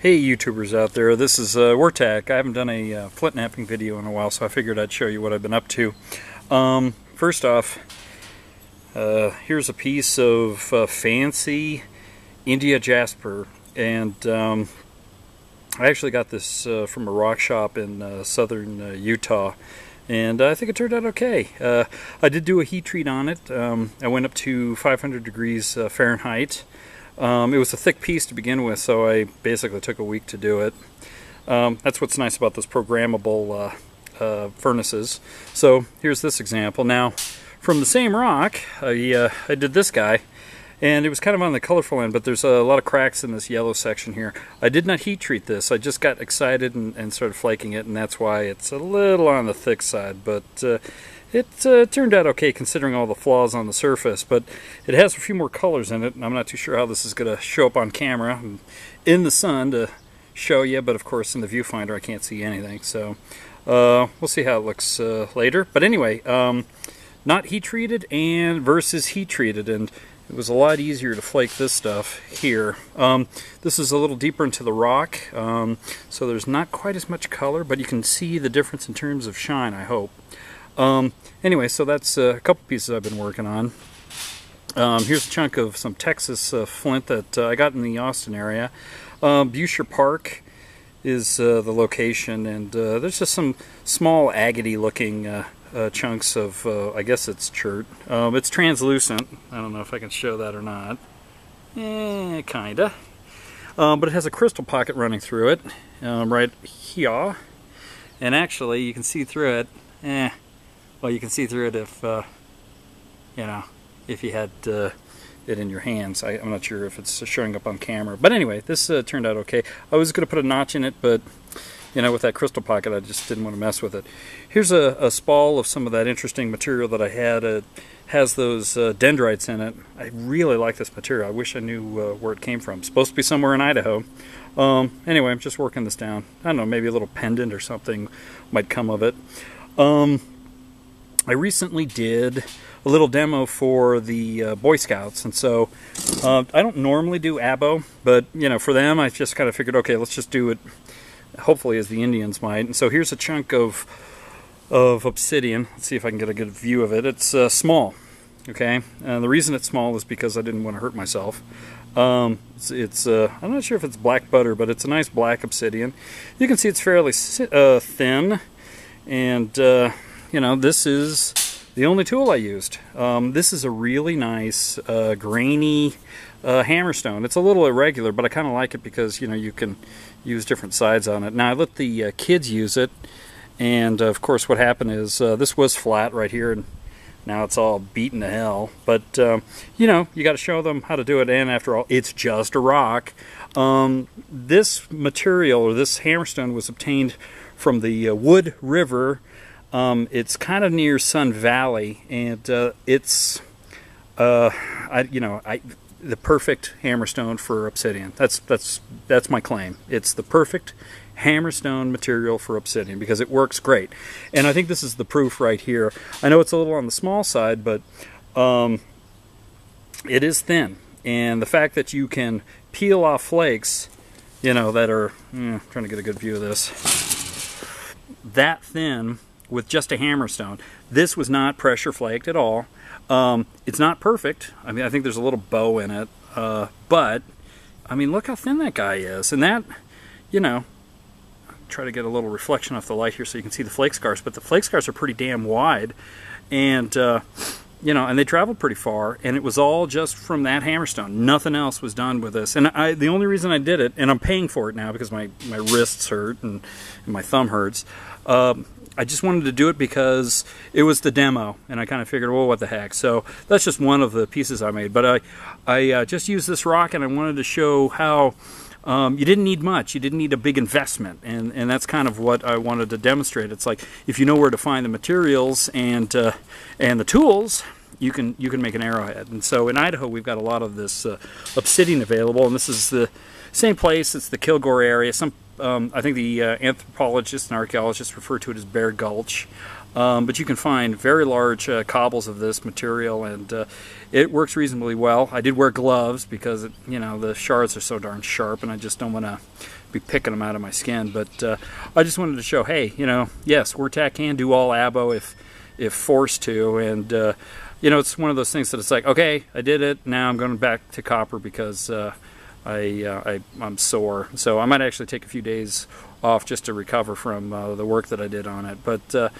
Hey YouTubers out there, this is Wertak. I haven't done a flint knapping video in a while, so I figured I'd show you what I've been up to. First off, here's a piece of fancy India Jasper, and I actually got this from a rock shop in southern Utah, and I think it turned out okay. I did do a heat treat on it. I went up to 500 degrees Fahrenheit. It was a thick piece to begin with, so I basically took a week to do it. That's what's nice about those programmable furnaces. So here's this example. Now, from the same rock, I did this guy, and it was kind of on the colorful end, but there's a lot of cracks in this yellow section here. I did not heat treat this. I just got excited and started flaking it, and that's why it's a little on the thick side, but it turned out okay considering all the flaws on the surface, but it has a few more colors in it, and I'm not too sure how this is going to show up on camera and in the sun to show you, but of course in the viewfinder I can't see anything, so we'll see how it looks later. But anyway, not heat treated and versus heat treated, and it was a lot easier to flake this stuff here. This is a little deeper into the rock, so there's not quite as much color, but you can see the difference in terms of shine, I hope. Anyway, so that's a couple pieces I've been working on. Here's a chunk of some Texas flint that I got in the Austin area. Busher Park is the location, and there's just some small agate looking chunks of, I guess it's chert. It's translucent. I don't know if I can show that or not. Kinda. But it has a crystal pocket running through it, right here. And actually, you can see through it. Well, you can see through it if, you know, if you had it in your hands. I'm not sure if it's showing up on camera. But anyway, this turned out okay. I was going to put a notch in it, but, you know, with that crystal pocket, I just didn't want to mess with it. Here's a spall of some of that interesting material that I had. It has those dendrites in it. I really like this material. I wish I knew where it came from. It's supposed to be somewhere in Idaho. Anyway, I'm just working this down. I don't know, maybe a little pendant or something might come of it. I recently did a little demo for the Boy Scouts, and so I don't normally do abo, but you know, for them I just kind of figured, okay, let's just do it hopefully as the Indians might. And so here's a chunk of obsidian. Let's see if I can get a good view of it. It's small, okay, and the reason it's small is because I didn't want to hurt myself. I'm not sure if it's black butter, but it's a nice black obsidian. You can see it's fairly thin, and you know, this is the only tool I used. This is a really nice grainy hammerstone. It's a little irregular, but I kind of like it because, you know, you can use different sides on it. Now I let the kids use it, and of course what happened is this was flat right here, and now it's all beaten to hell. But you know, you got to show them how to do it, and after all, it's just a rock. This material, or this hammerstone, was obtained from the Wood River. It's kind of near Sun Valley, and it's the perfect hammerstone for obsidian. That's my claim. It's the perfect hammerstone material for obsidian because it works great, and I think this is the proof right here. I know it's a little on the small side, but it is thin, and the fact that you can peel off flakes, you know, that are trying to get a good view of this, that thin, with just a hammerstone. This was not pressure flaked at all. It's not perfect. I mean, I think there's a little bow in it, but I mean, look how thin that guy is. And that, you know, try to get a little reflection off the light here so you can see the flake scars, but the flake scars are pretty damn wide, and you know, and they traveled pretty far, and it was all just from that hammerstone. Nothing else was done with this. And the only reason I did it, and I'm paying for it now because my wrists hurt and my thumb hurts, I just wanted to do it because it was the demo, and I kind of figured, well, what the heck. So that's just one of the pieces I made. But I just used this rock, and I wanted to show how you didn't need much. You didn't need a big investment, and that's kind of what I wanted to demonstrate. It's like, if you know where to find the materials and the tools, you can make an arrowhead. And so in Idaho, we've got a lot of this obsidian available, and this is the same place. It's the Kilgore area. I think the anthropologists and archaeologists refer to it as Bear Gulch. but you can find very large cobbles of this material, and it works reasonably well. I did wear gloves because the shards are so darn sharp, and I just don't want to be picking them out of my skin. But I just wanted to show, hey, yes, WERTAC can do all abo if forced to, and it's one of those things that it's like, okay, I did it, now I'm going back to copper because I'm sore. So I might actually take a few days off just to recover from the work that I did on it, but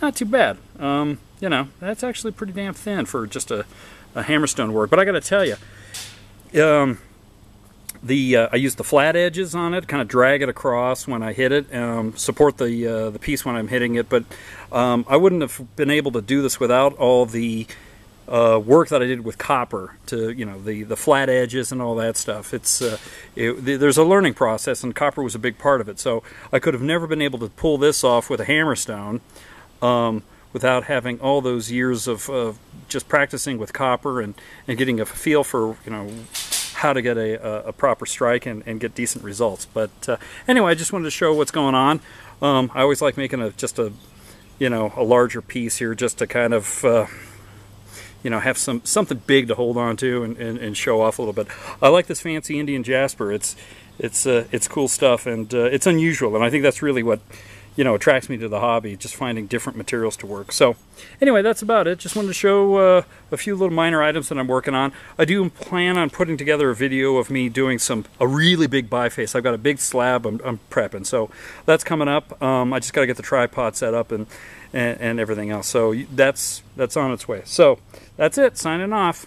not too bad. That's actually pretty damn thin for just a hammerstone work. But I got to tell you, I used the flat edges on it, kind of drag it across when I hit it, support the piece when I'm hitting it. But I wouldn't have been able to do this without all the work that I did with copper to the flat edges and all that stuff. There's a learning process, and copper was a big part of it. So I could have never been able to pull this off with a hammerstone without having all those years of just practicing with copper and getting a feel for how to get a proper strike and get decent results. But anyway, I just wanted to show what's going on. I always like making just a larger piece here, just to kind of have something big to hold on to and show off a little bit. I like this fancy Indian Jasper. It's cool stuff, and it's unusual, and I think that's really what attracts me to the hobby, just finding different materials to work. So anyway, that's about it. Just wanted to show a few little minor items that I'm working on. I do plan on putting together a video of me doing a really big biface. I've got a big slab I'm prepping, so that's coming up. I just got to get the tripod set up and everything else. So that's on its way. So that's it. Signing off.